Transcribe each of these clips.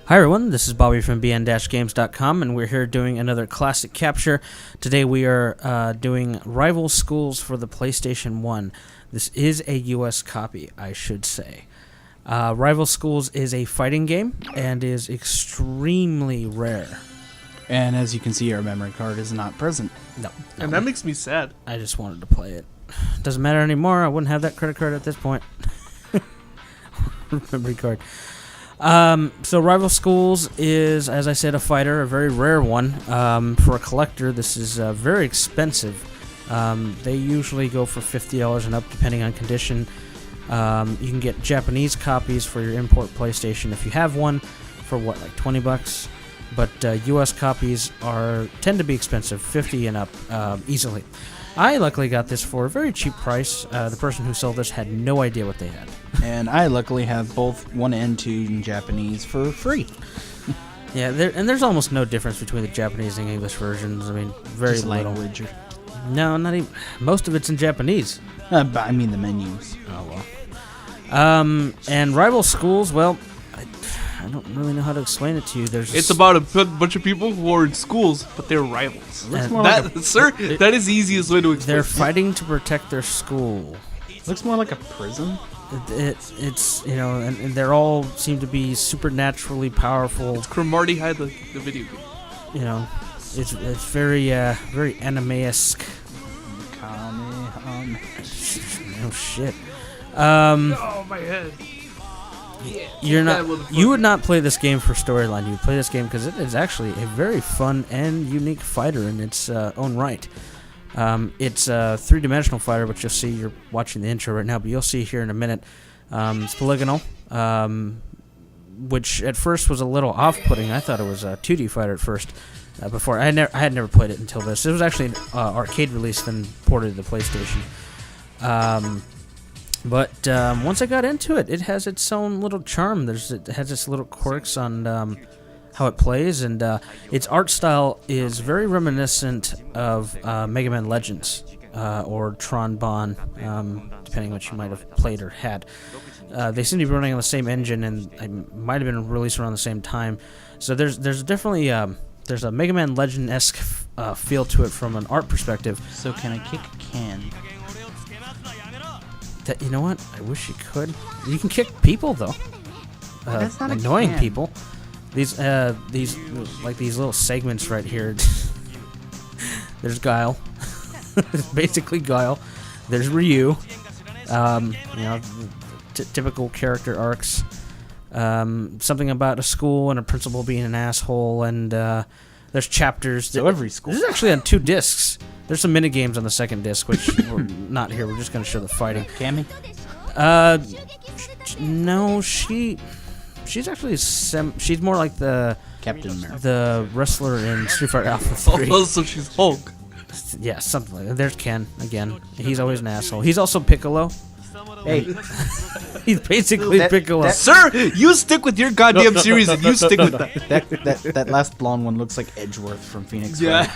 Hi everyone, this is Bobby from bn-games.com, and we're here doing another classic capture. Today we are doing Rival Schools for the PlayStation 1. This is a US copy, I should say. Rival Schools is a fighting game and is extremely rare. And as you can see, our memory card is not present. No. And that makes me sad. I just wanted to play it. Doesn't matter anymore, I wouldn't have that credit card at this point. Memory card. So Rival Schools is, as I said, a fighter, a very rare one. For a collector, this is very expensive. They usually go for $50 and up, depending on condition. You can get Japanese copies for your import PlayStation if you have one, for what, like $20? But US copies tend to be expensive, $50 and up, easily. I luckily got this for a very cheap price. The person who sold this had no idea what they had. And I luckily have both 1 and 2 in Japanese for free. Yeah, there's almost no difference between the Japanese and English versions. I mean, very Just little. language. No, not even. Most of it's in Japanese. But I mean the menus. Oh, well. And Rival Schools, well, I don't really know how to explain it to you. It's about a bunch of people who are in schools, but they're rivals. That is the easiest way to explain. They're fighting to protect their school. Looks more like a prison. It's and they're all seem to be supernaturally powerful. It's Cromartie High, the video game. You know, it's very very anime-esque. Oh shit. Oh my head. You would not play this game for storyline. You would play this game because it is actually a very fun and unique fighter in its own right. It's a three-dimensional fighter, which you'll see. You're watching the intro right now, but you'll see here in a minute. It's polygonal, which at first was a little off-putting. I thought it was a 2D fighter at first. Before I had never played it until this. It was actually an arcade release, then ported to the PlayStation. But once I got into it, it has its own little charm. It has its little quirks on how it plays, and its art style is very reminiscent of Mega Man Legends or Tron Bonne, depending on what you might have played or had. They seem to be running on the same engine, and it might have been released around the same time. So there's definitely there's a Mega Man Legend-esque feel to it from an art perspective. So can I kick a can? You know what? I wish you could. You can kick people though. That's not annoying a can. people. These little segments right here. There's Guile. Basically Guile. There's Ryu. Typical character arcs. Something about a school and a principal being an asshole, and there's chapters. So every school. This is actually on 2 discs. There's some mini games on the second disc, which we're not here. We're just going to show the fighting. Cammy? No, she's actually she's more like the Captain America. the wrestler in Street Fighter Alpha 3. Oh, so she's Hulk. Yeah, something like that. There's Ken again. He's always an asshole. He's also Piccolo. Hey, He's basically Piccolo. Sir, you stick with your goddamn series and you stick with that. that last blonde one looks like Edgeworth from Phoenix. Yeah.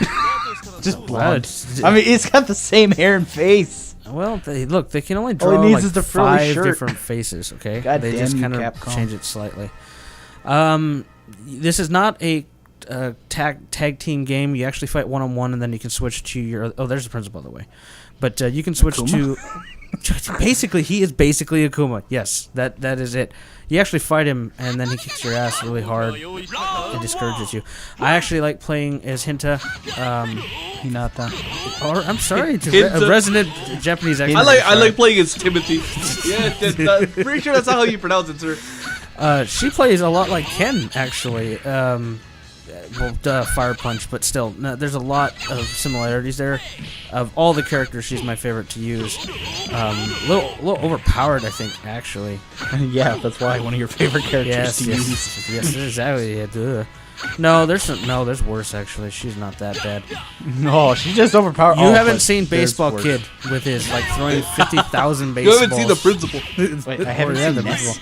Just blonde. I mean, it's got the same hair and face. Well, they can only All draw he needs like is the frilly 5 shirt. different faces. Okay, God they damn just you, kind of Capcom. change it slightly. This is not a tag team game. You actually fight 1-on-1, and then you can switch to your. Oh, there's the principal, by the way. But you can switch to. Basically, he is basically Akuma. Yes, that is it. You actually fight him, and then he kicks your ass really hard and discourages you. I actually like playing as Hinta. Hinata. Or I'm sorry, Hinta. a resident Japanese actor. I like playing as Timothy. Yeah, pretty sure that's not how you pronounce it, sir. She plays a lot like Ken, actually. Fire Punch, but still, no, there's a lot of similarities there. Of all the characters, she's my favorite to use. Little overpowered, I think, actually. Yeah, that's why one of your favorite characters to use. Yes, exactly. Yeah, duh. No, there's worse actually. She's not that bad. No, she's just overpowered. You haven't seen Baseball Kid with his like throwing 50,000 baseballs. You haven't seen the principal. Wait, I haven't seen the this.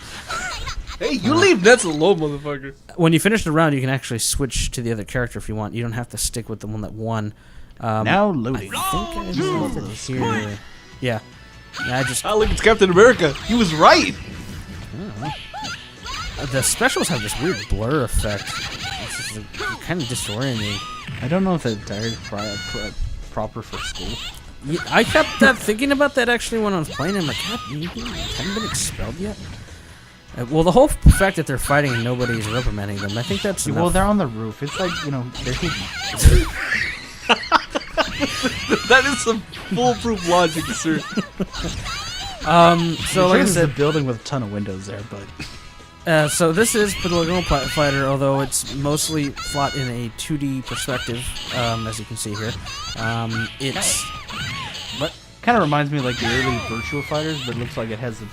Hey, you leave Nets alone, motherfucker. When you finish the round, you can actually switch to the other character if you want. You don't have to stick with the one that won. Now loading. I think I left it here. Yeah. Look, it's Captain America. He was right. The specials have this weird blur effect. This is kind of disorienting. I don't know if it's entirely proper for school. Yeah, I kept thinking about that actually when I was playing. I'm like, God, you haven't been expelled yet? Well, the whole fact that they're fighting and nobody's reprimanding them, I think that's enough. Well, they're on the roof. It's like, they're hidden. That is some foolproof logic, sir. So like I said, a building with a ton of windows there, but... so this is Polygonal Fighter, although it's mostly fought in a 2D perspective, as you can see here. It's... What? Kind of reminds me of like the early Virtua Fighters, but it looks like it has a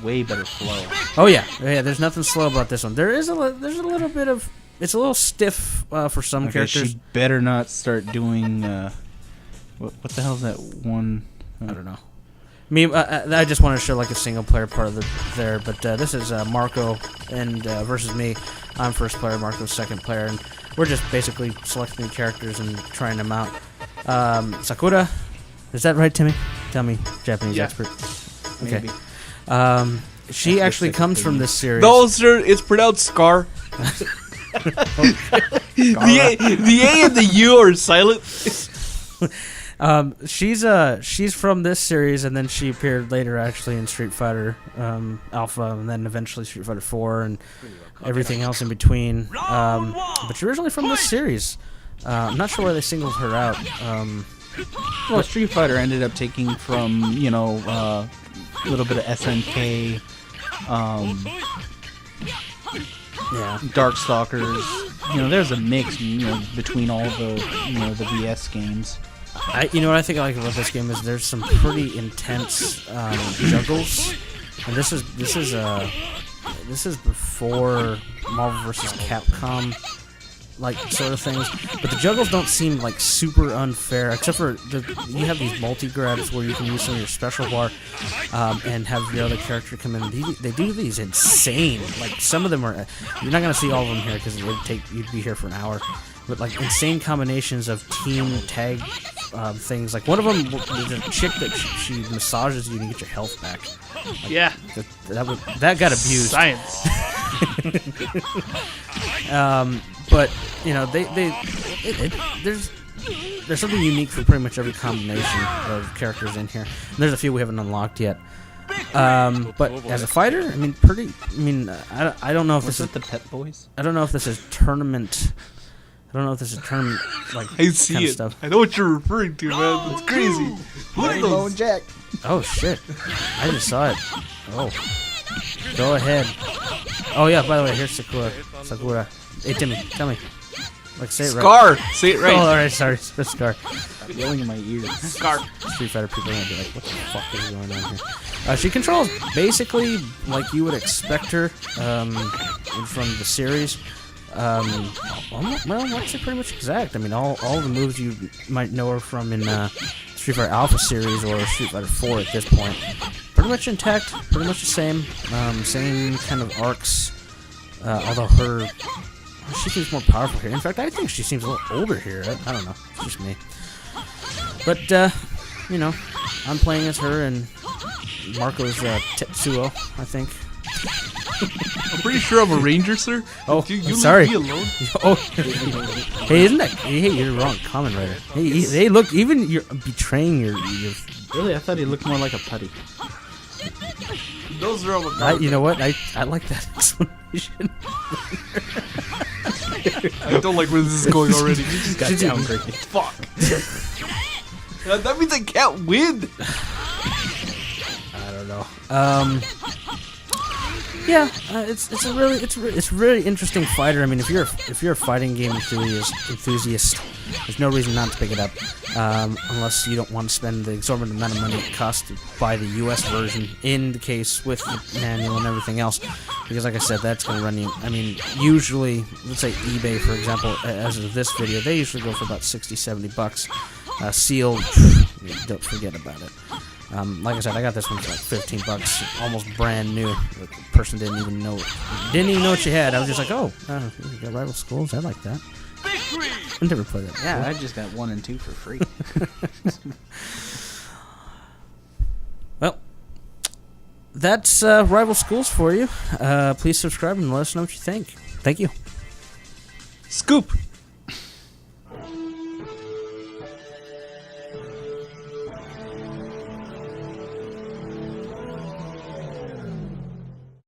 way better flow. Oh yeah, there's nothing slow about this one. There's a little bit of... It's a little stiff for some characters. She better not start doing... What the hell is that one? I don't know. I just want to show like a single player part of there, but this is Marco and versus me. I'm first player, Marco's second player, and we're just basically selecting the characters and trying them out. Sakura, is that right, Timmy? Tell me, Japanese expert. Okay. Maybe. She actually comes from this series. No, sir, it's pronounced Scar. The A and the U are silent. She's from this series, and then she appeared later actually in Street Fighter Alpha, and then eventually Street Fighter 4 and everything else in between. But she's originally from this series. I'm not sure why they singled her out. Well, Street Fighter ended up taking from, a little bit of SNK, Darkstalkers. There's a mix, between all the, the VS games. You know what I think I like about this game is there's some pretty intense juggles, and this is before Marvel vs. Capcom like sort of things, but the juggles don't seem like super unfair, except for you have these multi-grabs where you can use some of your special bar and have your other character come in. They do these insane, like some of them are, you're not gonna see all of them here because you'd be here for an hour, but like insane combinations of team tag things. Like one of them, there's a chick that she massages you and you get your health back. Like, yeah, that got abused. Science. But there's something unique for pretty much every combination of characters in here. And there's a few we haven't unlocked yet. But as a fighter, I don't know if this is the Pet Boys. I don't know if this is tournament. I don't know if this is tournament like I see kind it. of stuff. I know what you're referring to, man. It's crazy. Look at those. Jack. Oh shit! I just saw it. Oh, go ahead. Oh yeah. By the way, here's Sakura. Hey Timmy, tell me. Like say it right. Scar. Say it right. Oh, all right. Sorry, Scar. Stop yelling in my ears. Scar. Street Fighter people are gonna be like, what the fuck is going on here? She controls basically like you would expect her from the series. Well, actually pretty much exact. I mean, all the moves you might know her from in Street Fighter Alpha series or Street Fighter 4 at this point. Pretty much intact, pretty much the same. Same kind of arcs. Although she seems more powerful here. In fact, I think she seems a little older here. I don't know. It's just me. But, I'm playing as her and Marco's Tetsuo, I think. I'm pretty sure I'm a ranger, sir. Oh, you sorry. Leave me alone. Oh, hey, isn't that? Hey, you're the wrong comment writer. Hey, look, even you're betraying your. Really, I thought he looked more like a putty. Those are all. You know what? I like that explanation. I don't like where this is going already. You just got downgraded. Fuck. That means I can't win. I don't know. Yeah, it's a really interesting fighter. I mean, if you're a fighting game enthusiast, there's no reason not to pick it up, unless you don't want to spend the exorbitant amount of money it costs to buy the US version. In the case with the manual and everything else, because like I said, that's going to run you. I mean, usually, let's say eBay for example, as of this video, they usually go for about $60-$70. Sealed, don't forget about it. Like I said, I got this one for like $15, almost brand new. The person didn't even know what she had. I was just like, oh, you got rival schools. I like that. I never played that. Yeah, I just got 1 and 2 for free. Well, that's Rival Schools for you. Please subscribe and let us know what you think. Thank you. Scoop.